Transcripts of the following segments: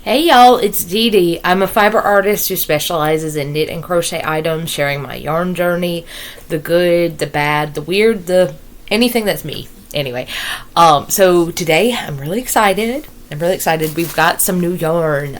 Hey y'all, it's Dee Dee. I'm a fiber artist who specializes in knit and crochet items, sharing my yarn journey, the good, the bad, the weird, anything that's me. Anyway, so today I'm really excited. We've got some new yarn.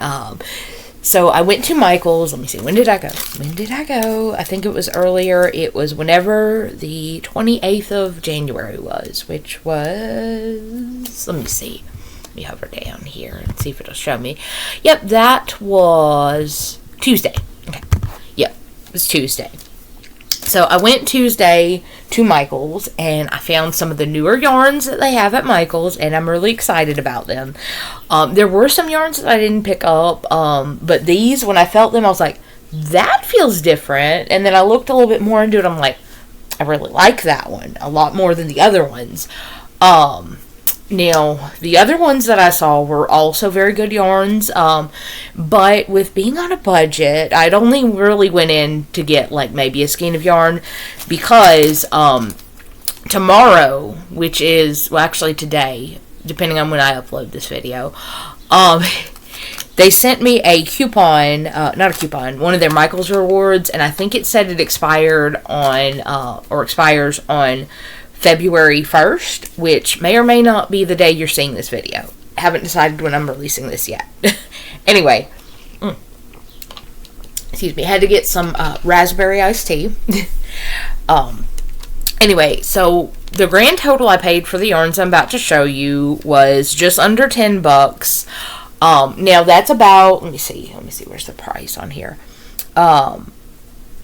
So I went to Michael's. Let me see. When did I go? I think it was earlier. It was whenever the 28th of January was, which was, let me see. Let me hover down here and see if it'll show me. Yep, that was Tuesday. Okay. Yep, it was Tuesday. So I went Tuesday to Michael's and I found some of the newer yarns that they have at Michael's, and I'm really excited about them. There were some yarns that I didn't pick up, but these, when I felt them, I was like, that feels different. And then I looked a little bit more into it. I'm like, I really like that one a lot more than the other ones. Now, the other ones that I saw were also very good yarns, but with being on a budget, I'd only really went in to get, like, maybe a skein of yarn, because, tomorrow, which is, well, actually today, depending on when I upload this video, they sent me a coupon, one of their Michael's rewards, and I think it said it expired on, or expires on February 1st, which may or may not be the day you're seeing this video. Haven't decided when I'm releasing this yet. Anyway, excuse me, had to get some raspberry iced tea. Anyway, so the grand total I paid for the yarns I'm about to show you was just under $10. Now that's about, let me see, where's the price on here?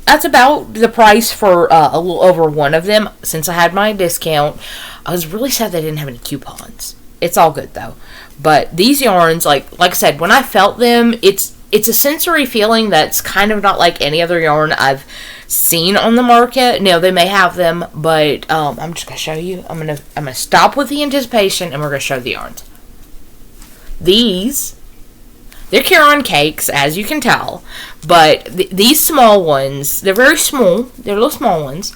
That's about the price for a little over one of them. Since I had my discount, I was really sad they didn't have any coupons. It's all good though. But these yarns, like I said, when I felt them, it's a sensory feeling that's kind of not like any other yarn I've seen on the market. Now they may have them, but I'm just gonna show you. I'm gonna stop with the anticipation, and we're gonna show the yarns. They're Caron cakes, as you can tell, but these small ones, they're very small. They're little small ones.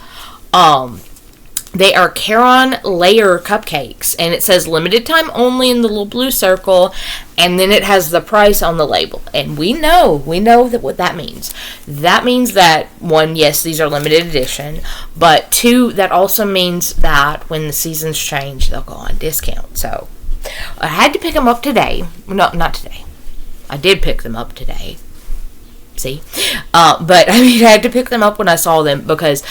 They are Caron layer cupcakes, and it says limited time only in the little blue circle, and then it has the price on the label. And we know that what that means. That means that, one, yes, these are limited edition, but two, that also means that when the seasons change, they'll go on discount. So I had to pick them up today. No, not today. I did pick them up today. See? But I had to pick them up when I saw them, because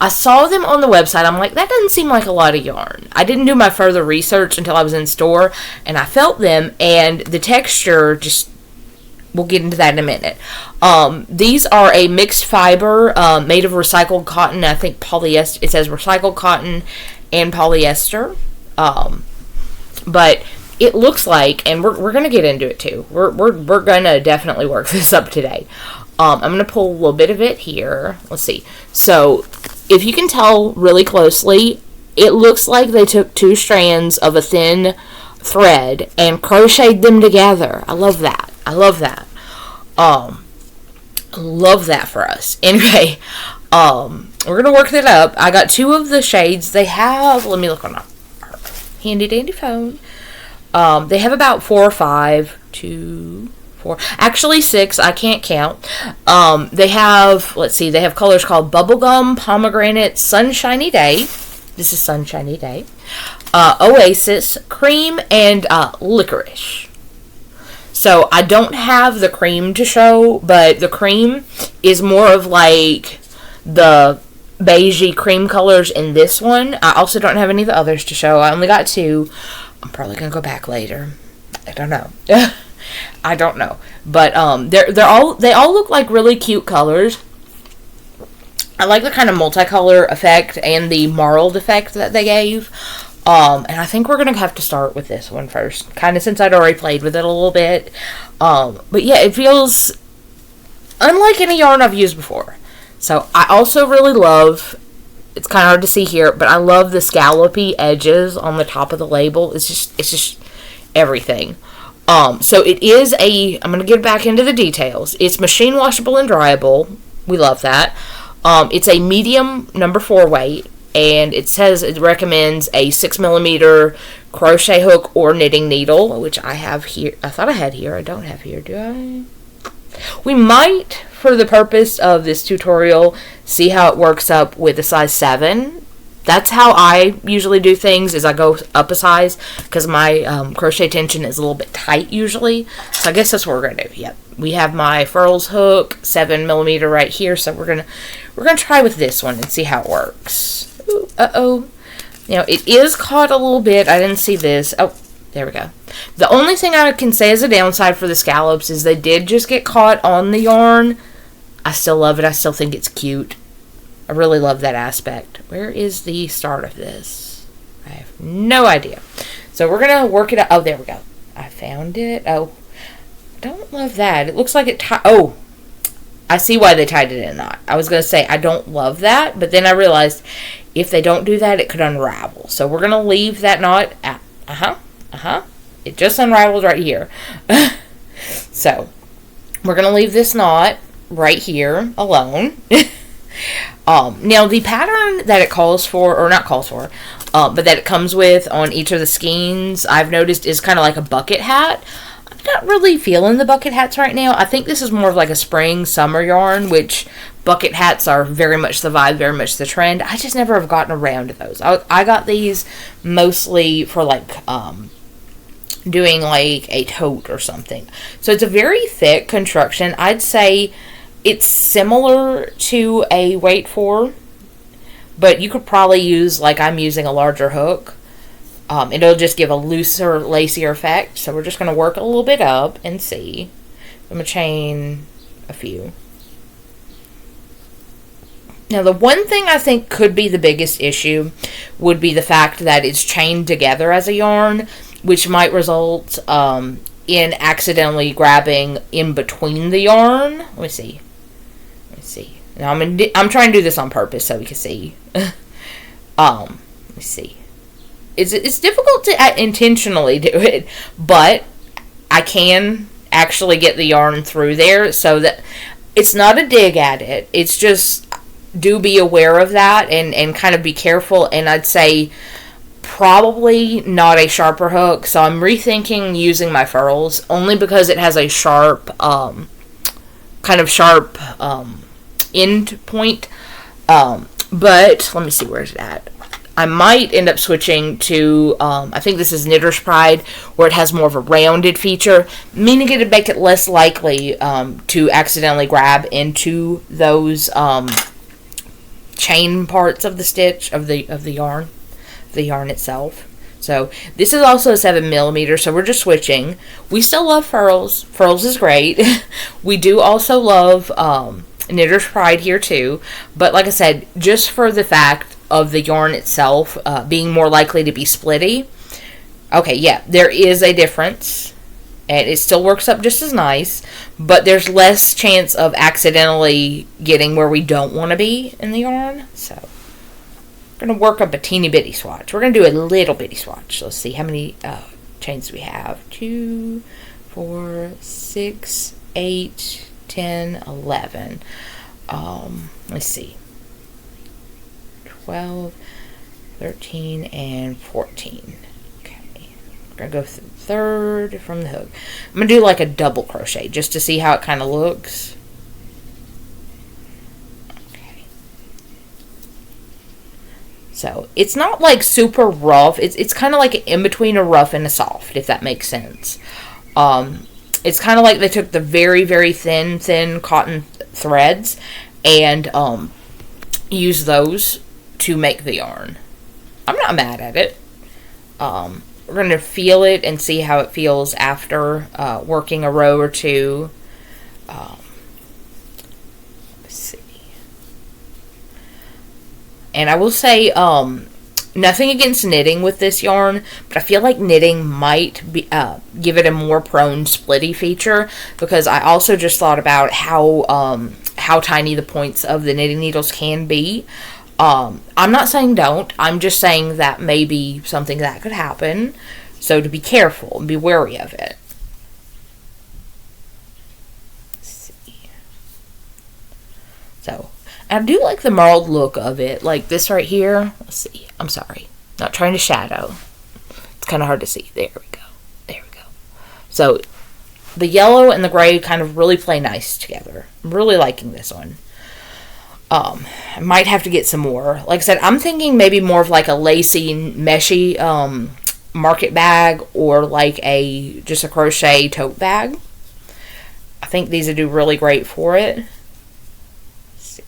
I saw them on the website. I'm like, that doesn't seem like a lot of yarn. I didn't do my further research until I was in store, and I felt them, and the texture just, we'll get into that in a minute. These are a mixed fiber made of recycled cotton. I think polyester. It says recycled cotton and polyester. But it looks like, and we're going to get into it too. We're going to definitely work this up today. I'm going to pull a little bit of it here. Let's see. So, if you can tell really closely, it looks like they took two strands of a thin thread and crocheted them together. I love that. I love that for us. Anyway, we're going to work that up. I got two of the shades. They have, let me look on our handy dandy phone. They have about 4 or 5, 2, 4, actually 6, I can't count. They have, let's see, they have colors called Bubblegum, Pomegranate, Sunshiny Day. This is Sunshiny Day. Oasis, Cream, and Licorice. So I don't have the cream to show, but the cream is more of like the beigey cream colors in this one. I also don't have any of the others to show. I only got 2. I'm probably gonna go back later. I don't know. I don't know. But they all look like really cute colors. I like the kind of multicolor effect and the marled effect that they gave. And I think we're gonna have to start with this one first, kind of since I'd already played with it a little bit. But yeah, it feels unlike any yarn I've used before. So I also really love, it's kind of hard to see here, but I love the scallopy edges on the top of the label. It's just everything. So it is I'm going to get back into the details. It's machine washable and dryable. We love that. It's a medium number 4 weight. and it says it recommends a 6mm crochet hook or knitting needle, which I have here. I thought I had here. I don't have here, do I? We might, for the purpose of this tutorial, see how it works up with a size 7. That's how I usually do things, is I go up a size, because my crochet tension is a little bit tight usually. So I guess that's what we're going to do. Yep. We have my Furls hook, 7mm right here, so we're gonna try with this one and see how it works. Ooh, uh-oh. Now, it is caught a little bit. I didn't see this. Oh, there we go. The only thing I can say as a downside for the scallops is they did just get caught on the yarn. I still love it. I still think it's cute. I really love that aspect. Where is the start of this? I have no idea. So we're going to work it out. Oh, there we go. I found it. Oh, don't love that. It looks like it oh, I see why they tied it in a knot. I was going to say I don't love that, but then I realized if they don't do that, it could unravel. So we're going to leave that knot at, it just unraveled right here. So we're going to leave this knot right here alone. Now the pattern that it calls for, or not calls for, but that it comes with on each of the skeins, I've noticed is kind of like a bucket hat. I'm not really feeling the bucket hats right now. I think this is more of like a spring summer yarn, which bucket hats are very much the vibe, very much the trend. I just never have gotten around to those. I got these mostly for like doing like a tote or something. So it's a very thick construction. I'd say it's similar to a weight 4, but you could probably use, like I'm using, a larger hook. It'll just give a looser, lacier effect. So we're just going to work a little bit up and see. I'm going to chain a few. Now, the one thing I think could be the biggest issue would be the fact that it's chained together as a yarn, which might result in accidentally grabbing in between the yarn. Let me see. Now I'm trying to do this on purpose so we can see. Let me see. It's difficult to intentionally do it, but I can actually get the yarn through there, so that it's not a dig at it. It's just, do be aware of that and kind of be careful. And I'd say probably not a sharper hook. So I'm rethinking using my Furls, only because it has a sharp, kind of sharp end point. But let me see, where's it at? I might end up switching to, I think this is Knitter's Pride, where it has more of a rounded feature, meaning it would make it less likely to accidentally grab into those chain parts of the stitch, of the yarn itself. So this is also a 7mm, so we're just switching. We still love Furls. Furls is great. We do also love Knitter's Pride here too, but like I said, just for the fact of the yarn itself being more likely to be splitty. Okay, yeah, there is a difference, and it still works up just as nice, but there's less chance of accidentally getting where we don't want to be in the yarn. So we're going to work up a teeny bitty swatch. We're going to do a little bitty swatch. Let's see how many chains we have. 2, 4, 6, 8, 10, 11. Let's see. 12, 13, and 14. Okay. We're going to go third from the hook. I'm going to do like a double crochet just to see how it kind of looks. Okay. So it's not like super rough. It's kind of like in between a rough and a soft, if that makes sense. It's kind of like they took the very, very thin cotton threads and used those to make the yarn. I'm not mad at it. We're going to feel it and see how it feels after working a row or two. Let's see. And I will say, nothing against knitting with this yarn, but I feel like knitting might be, give it a more prone splitty feature, because I also just thought about how tiny the points of the knitting needles can be. I'm not saying don't. I'm just saying that may be something that could happen. So to be careful and be wary of it. Let's see. So I do like the marled look of it. Like this right here. Let's see. I'm sorry. Not trying to shadow. It's kind of hard to see. There we go. There we go. So the yellow and the gray kind of really play nice together. I'm really liking this one. I might have to get some more. Like I said, I'm thinking maybe more of like a lacy, meshy market bag, or like just a crochet tote bag. I think these would do really great for it. Let's see.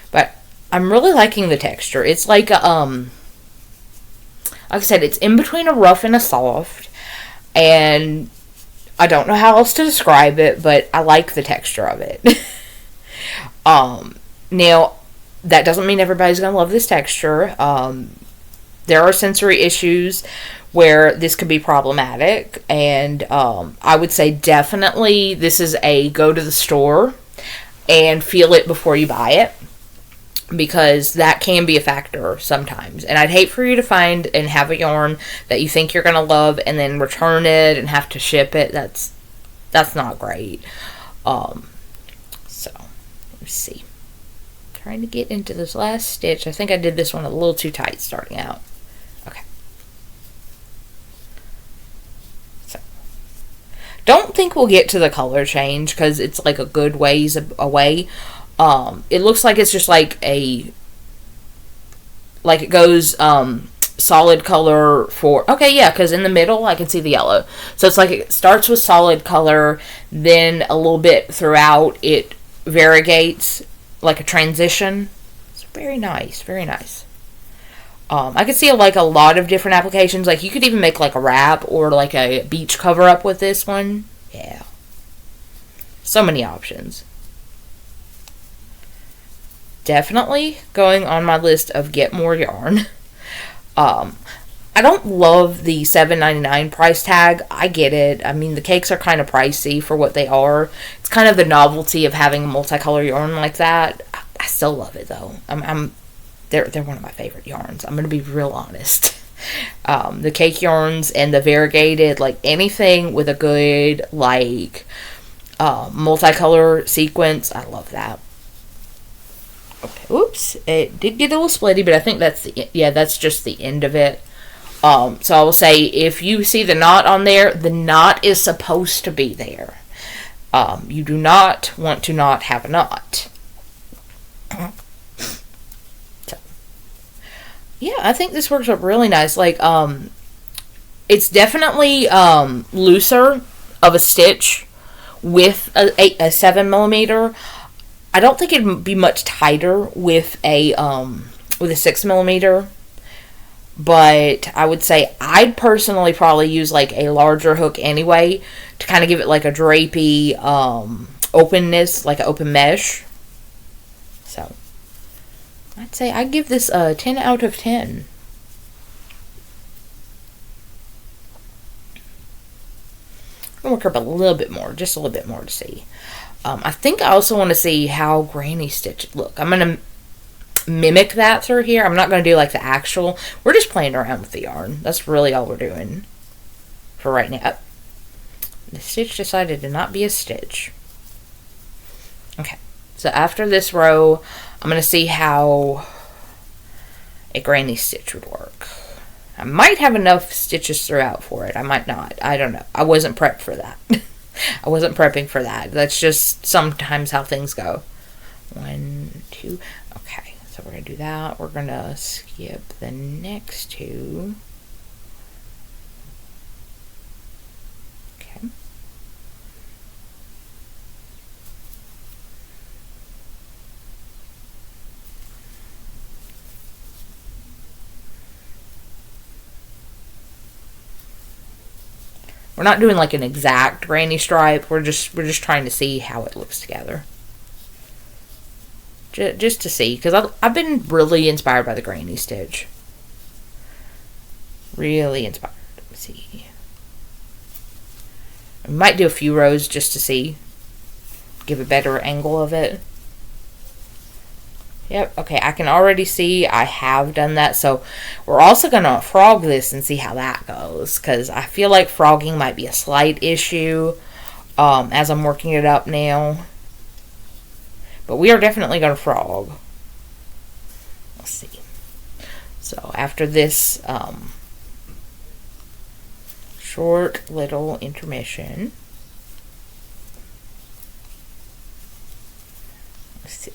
But I'm really liking the texture. It's like like I said, it's in between a rough and a soft, and I don't know how else to describe it, but I like the texture of it. Now, that doesn't mean everybody's going to love this texture. There are sensory issues where this could be problematic, and I would say definitely this is a go to the store and feel it before you buy it, because that can be a factor sometimes. And I'd hate for you to find and have a yarn that you think you're going to love and then return it and have to ship it. That's not great. So let's see. Trying to get into this last stitch. I think I did this one a little too tight starting out. Okay. So don't think we'll get to the color change because it's like a good ways away. It looks like it's just like it goes solid color for, okay, yeah, because in the middle I can see the yellow. So it's like it starts with solid color, then a little bit throughout it variegates like a transition. It's very nice, very nice. I could see like a lot of different applications. Like you could even make like a wrap or like a beach cover up with this one. Yeah. So many options. Definitely going on my list of get more yarn. I don't love the $7.99 price tag. I get it. I mean, the cakes are kind of pricey for what they are. It's kind of the novelty of having a multicolor yarn like that. I still love it though. They're one of my favorite yarns. I'm gonna be real honest. The cake yarns and the variegated, like anything with a good like multicolor sequence, I love that. Okay, oops, it did get a little splitty, but I think that's just the end of it. So I will say, if you see the knot on there, the knot is supposed to be there. You do not want to not have a knot. So, yeah, I think this works up really nice. Like, it's definitely looser of a stitch with a 7mm. I don't think it'd be much tighter with a 6mm, but I would say I'd personally probably use like a larger hook anyway to kind of give it like a drapey openness, like an open mesh. So I'd say I'd give this a 10 out of 10. I'm gonna work up a little bit more, just a little bit more to see. I think I also want to see how granny stitch look. I'm going to mimic that through here. I'm not going to do like the actual. We're just playing around with the yarn. That's really all we're doing for right now. The stitch decided to not be a stitch. Okay. So after this row, I'm going to see how a granny stitch would work. I might have enough stitches throughout for it. I might not. I don't know. I wasn't prepped for that. I wasn't prepping for that. That's just sometimes how things go. 1, 2. Okay, so we're going to do that. We're going to skip the next 2. Okay. We're not doing like an exact granny stripe. We're just trying to see how it looks together. Just to see, because I've been really inspired by the granny stitch. Really inspired. Let me see. I might do a few rows just to see. Give a better angle of it. Yep, okay, I can already see I have done that. So we're also going to frog this and see how that goes, because I feel like frogging might be a slight issue as I'm working it up now. But we are definitely going to frog. Let's see. So after this short little intermission, let's see.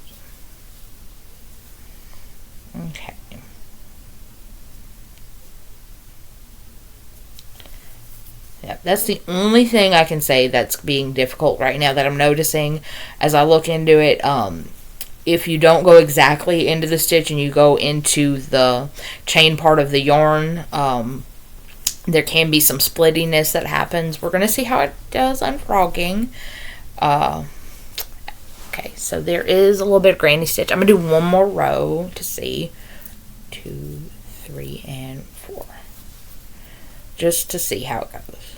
Okay. Yeah, that's the only thing I can say that's being difficult right now that I'm noticing as I look into it. If you don't go exactly into the stitch and you go into the chain part of the yarn, there can be some splittiness that happens. We're going to see how it does unfrogging. Okay, so there is a little bit of granny stitch. I'm going to do one more row to see. 2, 3, and 4. Just to see how it goes.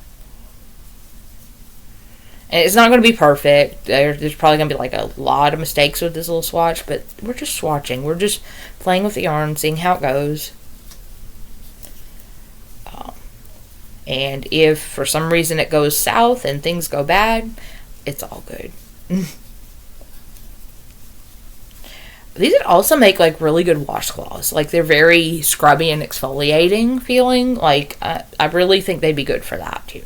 And it's not going to be perfect. There's probably going to be like a lot of mistakes with this little swatch, but we're just swatching. We're just playing with the yarn, seeing how it goes. And if for some reason it goes south and things go bad, it's all good. These also make like really good washcloths. Like they're very scrubby and exfoliating feeling. Like I really think they'd be good for that too.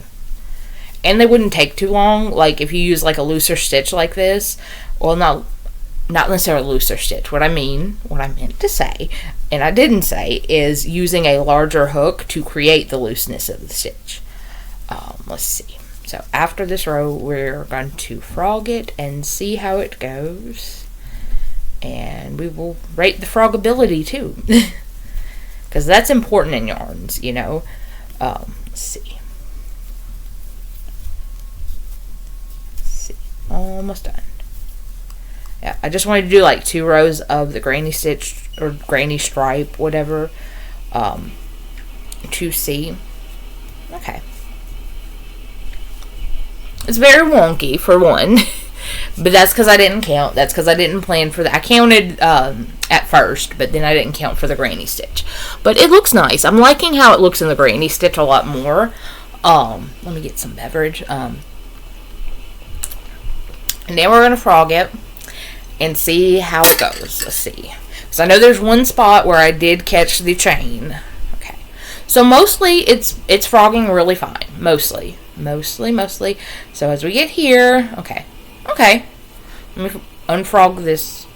And they wouldn't take too long. Like if you use like a looser stitch like this, well, not necessarily a looser stitch. What I meant to say, and I didn't say, is using a larger hook to create the looseness of the stitch. Let's see. So after this row, we're going to frog it and see how it goes. And we will rate the frogability too. Because that's important in yarns, you know. Let's see. Almost done. Yeah, I just wanted to do like 2 rows of the granny stitch or granny stripe, whatever, to see. Okay. It's very wonky for one, but that's because I didn't count. That's because I didn't plan for that. I counted at first, but then I didn't count for the granny stitch. But it looks nice. I'm liking how it looks in the granny stitch a lot more. Let me get some beverage. And then we're going to frog it and see how it goes. Let's see. Because I know there's one spot where I did catch the chain. Okay. So mostly it's frogging really fine. Mostly. So as we get here, okay. Let me unfrog this.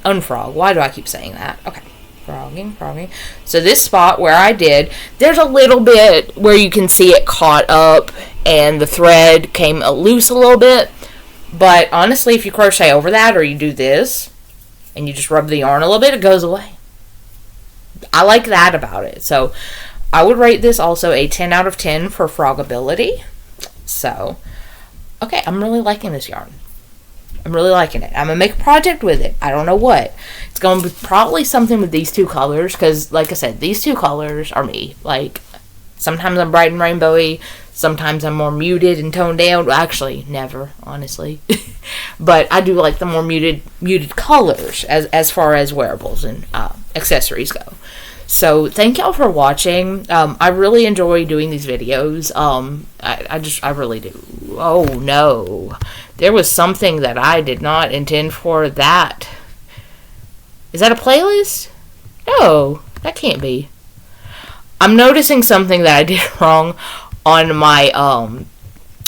Unfrog. Why do I keep saying that? Okay. Frogging. So this spot where I did, there's a little bit where you can see it caught up and the thread came loose a little bit. But honestly, if you crochet over that or you do this and you just rub the yarn a little bit, it goes away. I like that about it. So I would rate this also a 10 out of 10 for frogability. So, okay, I'm really liking this yarn. I'm really liking it. I'm going to make a project with it. I don't know what. It's going to be probably something with these 2 colors because, like I said, these 2 colors are me. Like, sometimes I'm bright and rainbowy. Sometimes I'm more muted and toned down. Well, actually, never, honestly. But I do like the more muted colors as far as wearables and accessories go. So thank y'all for watching. I really enjoy doing these videos. I really do. Oh no, there was something that I did not intend for that. Is that a playlist? No, that can't be. I'm noticing something that I did wrong on my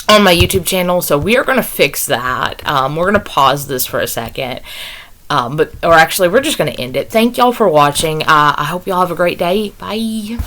YouTube channel, so we are going to fix that. We're going to pause this for a second, or actually we're just going to end it. Thank y'all for watching. I hope y'all have a great day. Bye.